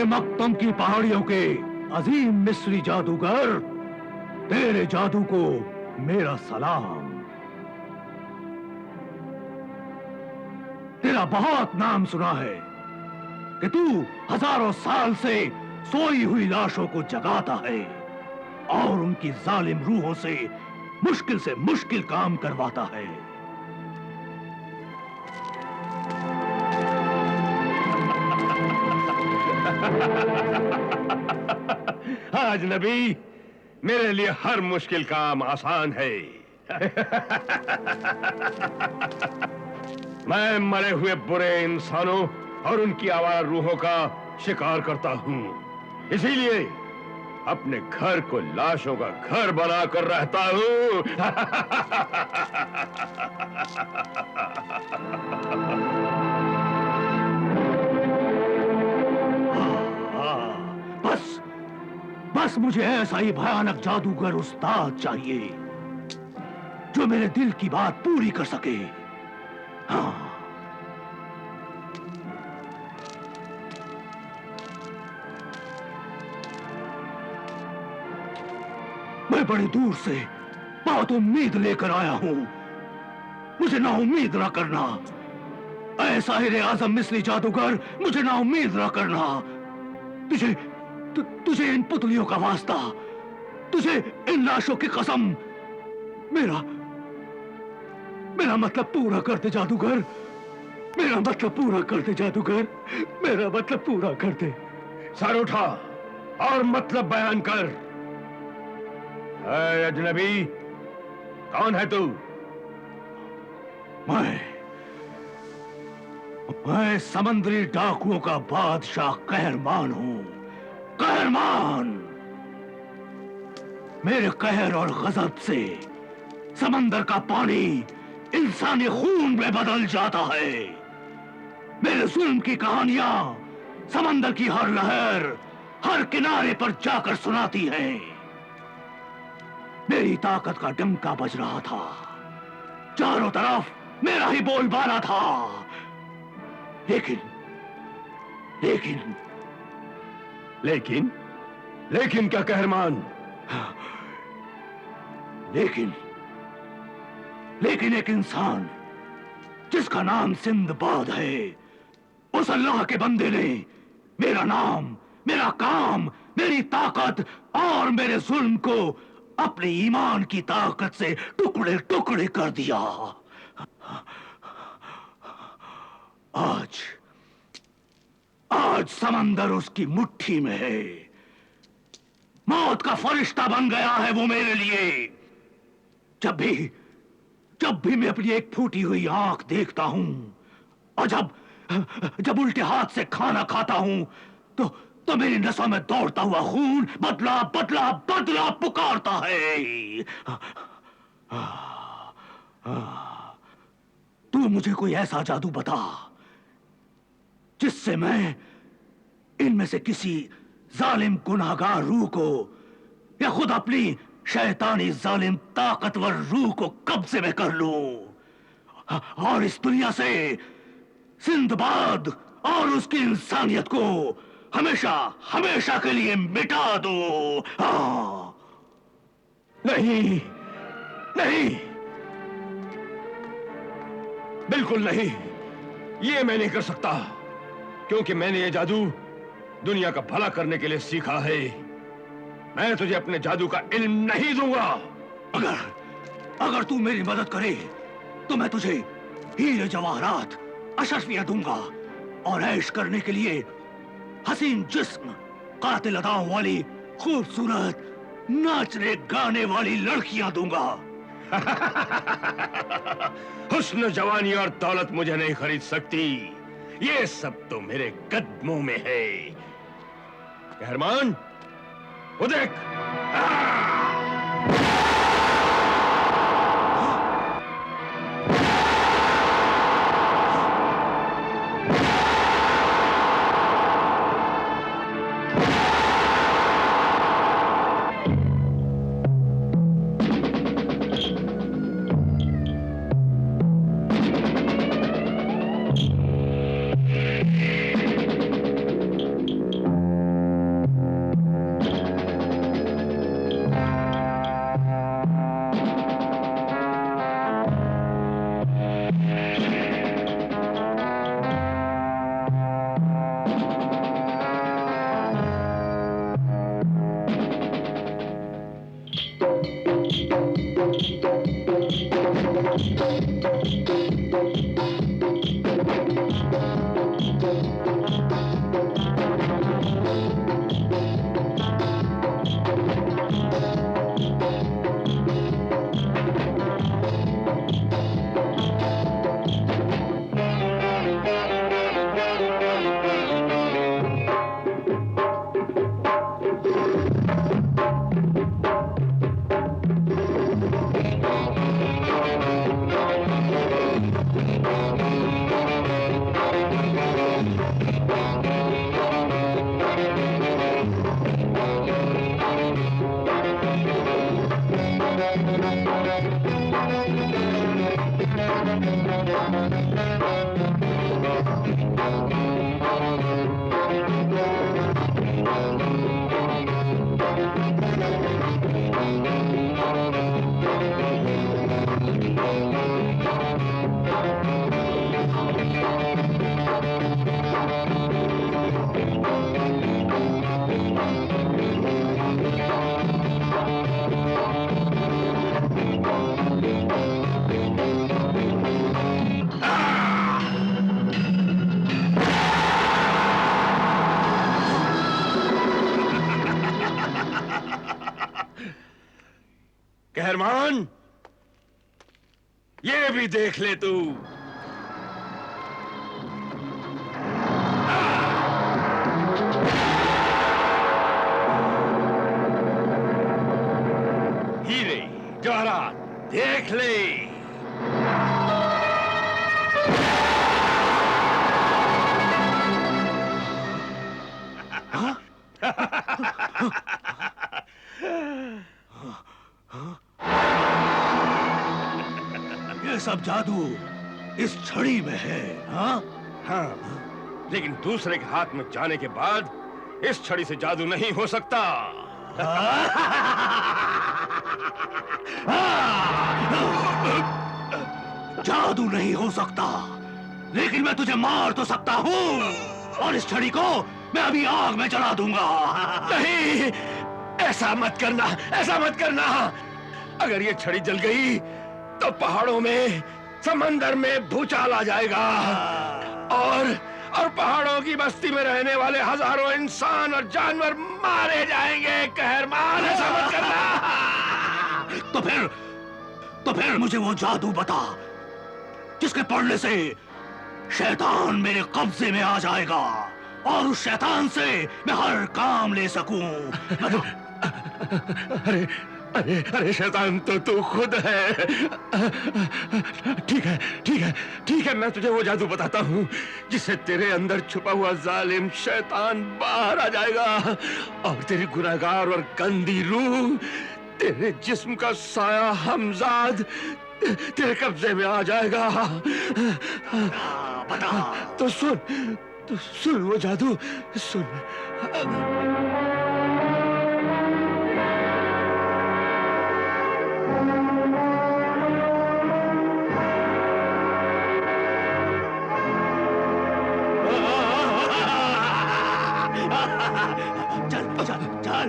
मक्तम की पहाड़ियों के अजीम मिस्री जादूगर, तेरे जादू को मेरा सलाम। तेरा बहुत नाम सुना है कि तू हजारों साल से सोई हुई लाशों को जगाता है और उनकी जालिम रूहों से मुश्किल काम करवाता है। आज नबी, मेरे लिए हर मुश्किल काम आसान है। मैं मरे हुए बुरे इंसानों और उनकी आवारा रूहों का शिकार करता हूं, इसीलिए अपने घर को लाशों का घर बनाकर रहता हूं। बस बस मुझे ऐसा ही भयानक जादूगर उस्ताद चाहिए जो मेरे दिल की बात पूरी कर सके। हाँ, मैं बड़ी दूर से बहुत उम्मीद लेकर आया हूं, मुझे ना उम्मीद ना करना। ऐ साहिर आजम मिस्री जादूगर, मुझे ना उम्मीद ना करना। तुझे इन पुतलियों का वास्ता, तुझे इन लाशों की कसम, मेरा मेरा मतलब पूरा कर दे जादूगर, मेरा मतलब पूरा कर दे जादूगर, मेरा मतलब पूरा कर दे। सर उठा और मतलब बयान कर। ऐ अजनबी, कौन है तू? मैं समंदरी डाकुओं का बादशाह कहरमान हूं। कहरमान! मेरे कहर और गजब से समंदर का पानी इंसानी खून में बदल जाता है। मेरे जुल्म की कहानियां समंदर की हर लहर, हर किनारे पर जाकर सुनाती है। मेरी ताकत का डंका बज रहा था, चारों तरफ मेरा ही बोलबाला था। लेकिन लेकिन लेकिन लेकिन क्या कहरमान? लेकिन एक इंसान जिसका नाम सिंदबाद है, उस अल्लाह के बंदे ने मेरा नाम, मेरा काम, मेरी ताकत और मेरे जुल्म को अपने ईमान की ताकत से टुकड़े टुकड़े कर दिया। आज समंदर उसकी मुट्ठी में है। मौत का फरिश्ता बन गया है वो मेरे लिए। जब भी मैं अपनी एक फूटी हुई आंख देखता हूं और जब उल्टे हाथ से खाना खाता हूं तो मेरी नसों में दौड़ता हुआ खून बदला बदला बदला पुकारता है। तू मुझे कोई ऐसा जादू बता जिससे मैं इनमें से किसी जालिम गुनाहगार रूह को या खुद अपनी शैतानी जालिम ताकतवर रूह को कब्जे में कर लूं और इस दुनिया से सिंदबाद और उसकी इंसानियत को हमेशा हमेशा के लिए मिटा दो। नहीं, नहीं, बिल्कुल नहीं, ये मैं नहीं कर सकता, क्योंकि मैंने ये जादू दुनिया का भला करने के लिए सीखा है। मैं तुझे अपने जादू का इल्म नहीं दूंगा। अगर तू मेरी मदद करे तो मैं तुझे हीरे जवाहरात अशरफियां दूंगा और ऐश करने के लिए हसीन जिस्म, कातिल अदाओं वाली खूबसूरत नाचने गाने वाली लड़कियां दूंगा। हुस्न, जवानी और दौलत मुझे नहीं खरीद सकती। ये सब तो मेरे कदमों में है। कहरमान, वो देख। कहरमान, ये भी देख ले तू। हीरे जवाहरात देख ले। ये सब जादू इस छड़ी में है। हाँ हाँ, लेकिन दूसरे के हाथ में जाने के बाद इस छड़ी से जादू नहीं हो सकता। जादू नहीं हो सकता, लेकिन मैं तुझे मार तो सकता हूँ, और इस छड़ी को मैं अभी आग में जला दूंगा। नहीं, ऐसा मत करना, ऐसा मत करना। अगर ये छड़ी जल गई तो पहाड़ों में, समंदर में भूचाल आ जाएगा, और पहाड़ों की बस्ती में रहने वाले हजारों इंसान और जानवर मारे जाएंगे। कहरमान, ऐसा मत करना। तो फिर मुझे वो जादू बता जिसके पढ़ने से शैतान मेरे कब्जे में आ जाएगा और उस शैतान से मैं हर काम ले सकूं। अरे अरे अरे, शैतान तो तू खुद है। ठीक है, ठीक है, ठीक है, मैं तुझे वो जादू बताता हूँ जिससे तेरे अंदर छुपा हुआ जालिम शैतान बाहर आ जाएगा और तेरी गुनहगार और गंदी रूह, तेरे जिस्म का साया हमजाद तेरे कब्जे में आ जाएगा। बता। तो सुन वो जादू, सुन। चल चल चल चल।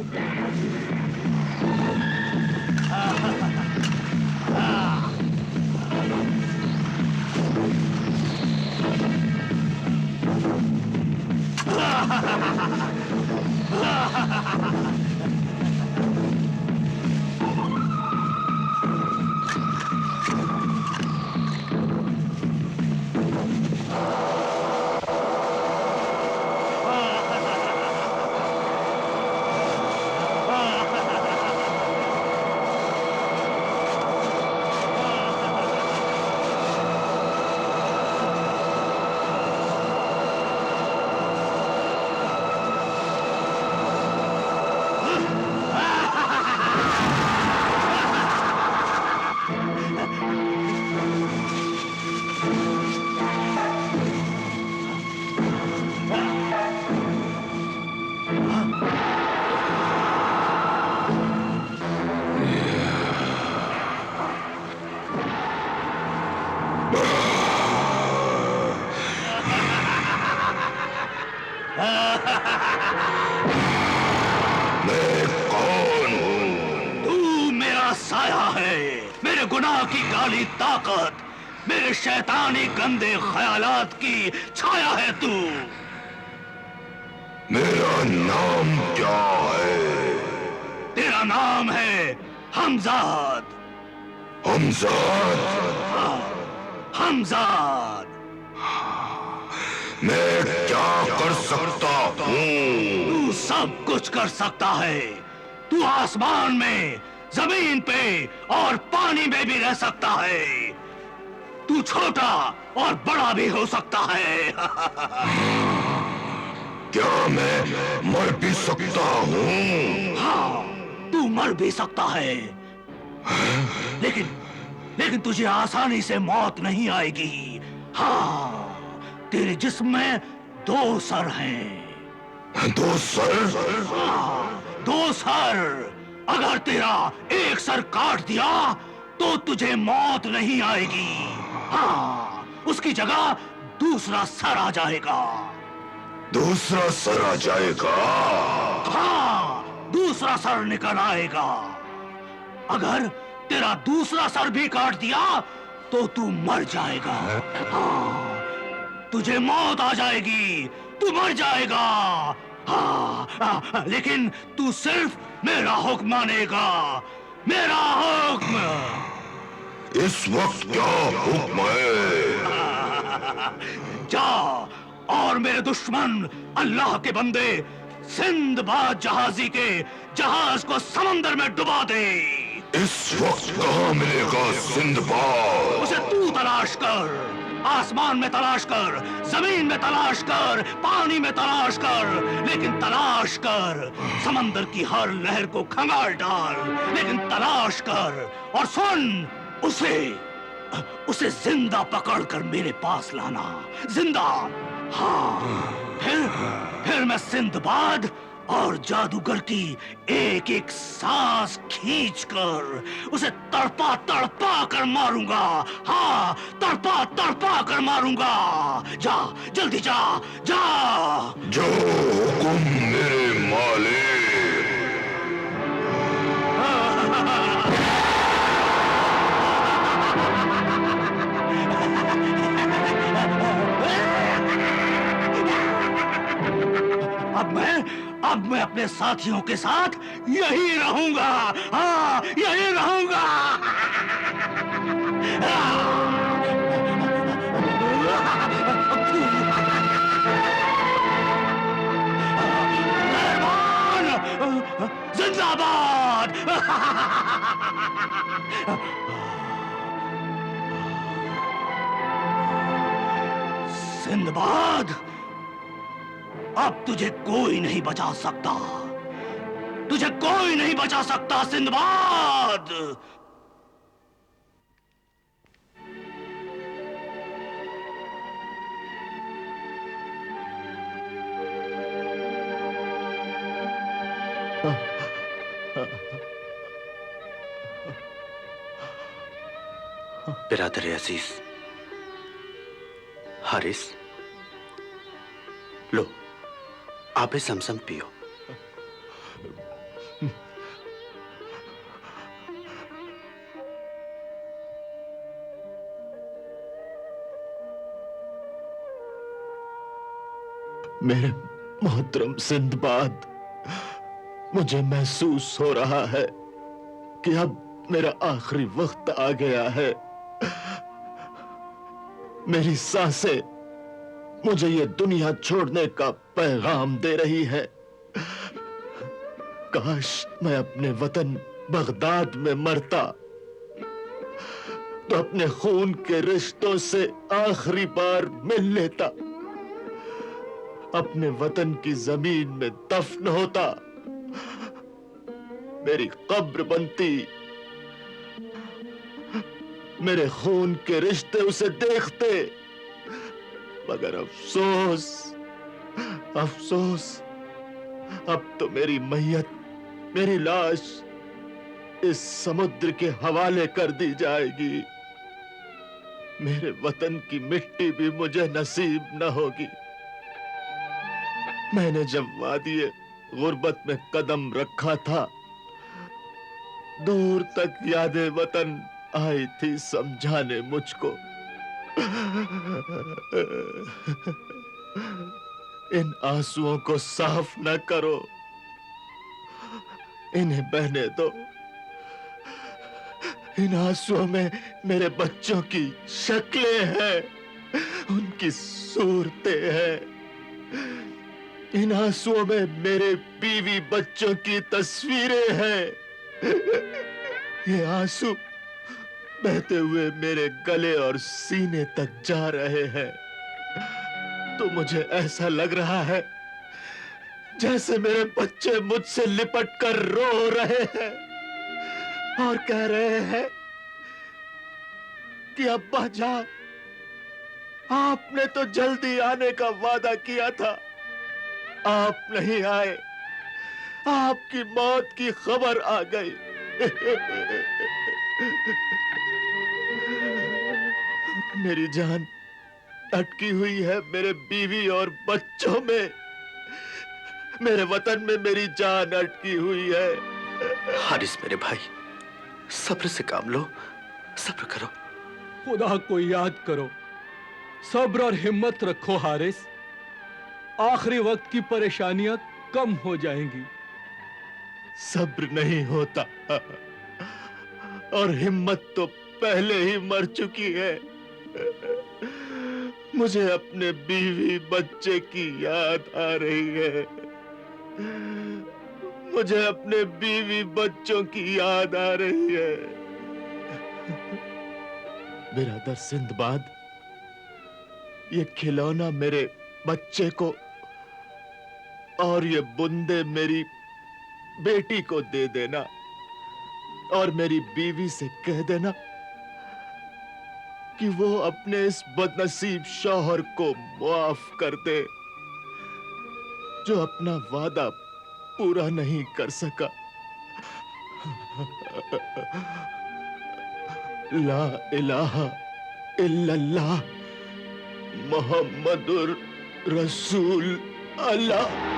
मैं कौन हूँ? तू मेरा साया है, मेरे गुनाह की काली ताकत, मेरे शैतानी गंदे ख्यालात की छाया है तू। मेरा नाम क्या है? तेरा नाम है हमजाद। हमजाद? हमजाद। मैं क्या कर सकता हूँ? तू सब कुछ कर सकता है। तू आसमान में, जमीन पे और पानी में भी रह सकता है। तू छोटा और बड़ा भी हो सकता है। क्या मैं मर भी सकता हूँ? हाँ, तू मर भी सकता है, लेकिन तुझे आसानी से मौत नहीं आएगी। हाँ, तेरे जिस्म में 2 सर हैं। 2 सर? हाँ, 2 सर। अगर तेरा एक सर काट दिया तो तुझे मौत नहीं आएगी। हाँ, उसकी जगह दूसरा सर आ जाएगा। दूसरा सर आ जाएगा? हाँ, दूसरा सर निकल आएगा। अगर तेरा दूसरा सर भी काट दिया तो तू मर जाएगा। हाँ, तुझे मौत आ जाएगी, तू मर जाएगा। हाँ, लेकिन तू सिर्फ मेरा हुक्म मानेगा, मेरा हुक्म। इस वक्त क्या हुक्म है? जा और मेरे दुश्मन अल्लाह के बंदे सिंदबाद जहाजी के जहाज को समंदर में डुबा दे। इस वक्त कहाँ मिलेगा सिंदबाद? उसे तू तलाश कर, आसमान में तलाश कर, जमीन में तलाश कर, पानी में तलाश कर, लेकिन तलाश कर। समंदर की हर लहर को खंगाल डाल, लेकिन तलाश कर। और सुन, उसे जिंदा पकड़कर मेरे पास लाना, जिंदा। हाँ, फिर मैं सिंदबाद और जादूगर की एक एक सांस खींचकर उसे तड़पा तड़पा कर मारूंगा। हाँ, तड़पा तड़पा कर मारूंगा। जा, जल्दी जा, जा। जो हुकुम मेरे मालिक। अब मैं अपने साथियों के साथ यही रहूंगा। हाँ, यही रहूंगा। जिंदाबाद। सिंदबाद, अब तुझे कोई नहीं बचा सकता, तुझे कोई नहीं बचा सकता सिंदबाद। बिरादर अजीज, हारिस, लो, आप इस समसम पियो। मेरे मोहतरम सिंदबाद, मुझे महसूस हो रहा है कि अब मेरा आखिरी वक्त आ गया है। मेरी सांसें मुझे ये दुनिया छोड़ने का पैगाम दे रही है। काश मैं अपने वतन बगदाद में मरता तो अपने खून के रिश्तों से आखिरी बार मिल लेता, अपने वतन की जमीन में दफन होता, मेरी कब्र बनती, मेरे खून के रिश्ते उसे देखते। मगर अफसोस, अफसोस, अब तो मेरी मैयत, मेरी लाश इस समुद्र के हवाले कर दी जाएगी। मेरे वतन की मिट्टी भी मुझे नसीब न होगी। मैंने जब वादिये गुर्बत में कदम रखा था, दूर तक यादें वतन आई थी समझाने मुझको। इन आंसुओं को साफ न करो, इन्हें बहने दो। इन आंसुओं में मेरे बच्चों की शक्लें हैं, उनकी सूरतें हैं। इन आंसुओं में मेरे बीवी बच्चों की तस्वीरें हैं। ये आंसू बहते हुए मेरे गले और सीने तक जा रहे हैं, तो मुझे ऐसा लग रहा है जैसे मेरे बच्चे मुझसे लिपट कर रो रहे हैं और कह रहे हैं कि अब्बा जान, आपने तो जल्दी आने का वादा किया था, आप नहीं आए, आपकी मौत की खबर आ गई। मेरी जान अटकी हुई है मेरे बीवी और बच्चों में, मेरे वतन में मेरी जान अटकी हुई है। हारिस मेरे भाई, सब्र से काम लो, सब्र करो। खुदा को याद करो, सब्र और हिम्मत रखो हारिस, आखिरी वक्त की परेशानियां कम हो जाएंगी। सब्र नहीं होता और हिम्मत तो पहले ही मर चुकी है। मुझे अपने बीवी बच्चे की याद आ रही है, मुझे अपने बीवी बच्चों की याद आ रही है। बिरादर सिंदबाद, ये खिलौना मेरे बच्चे को और ये बूंदे मेरी बेटी को दे देना और मेरी बीवी से कह देना कि वो अपने इस बदनसीब शौहर को माफ कर दे जो अपना वादा पूरा नहीं कर सका। ला इलाहा इल्लल्लाह मुहम्मदुर रसूल अल्लाह।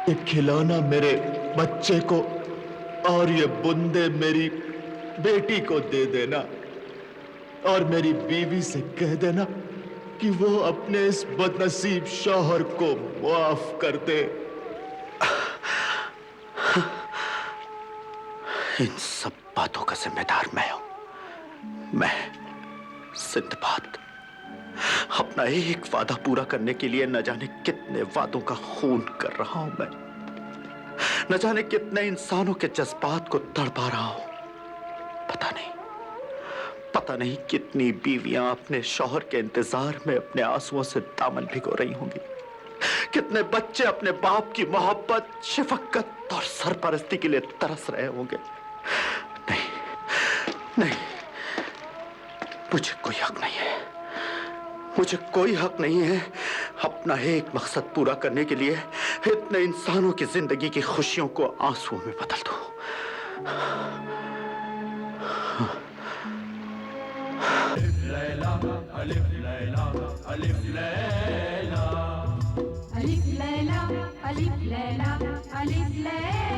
ये खिलौना मेरे बच्चे को और ये बूंदे मेरी बेटी को दे देना और मेरी बीवी से कह देना कि वो अपने इस बदनसीब शौहर को माफ कर दे। इन सब बातों का जिम्मेदार मैं हूं, मैं सिंदबाद। अपना एक वादा पूरा करने के लिए न जाने कितने वादों का खून कर रहा हूं मैं, न जाने कितने इंसानों के जज्बात को तड़पा रहा हूं। पता नहीं कितनी बीवियां अपने शौहर के इंतजार में अपने आंसुओं से दामन भिगो रही होंगी, कितने बच्चे अपने बाप की मोहब्बत, शफकत और सरपरस्ती के लिए तरस रहे होंगे। नहीं नहीं, मुझे कोई हक नहीं है, मुझे कोई हक नहीं है अपना एक मकसद पूरा करने के लिए इतने इंसानों की जिंदगी की खुशियों को आंसुओं में बदल दूं। अलिफ लैला अलिफ लैला अलिफ लैला अलिफ लैला अलिफ लैला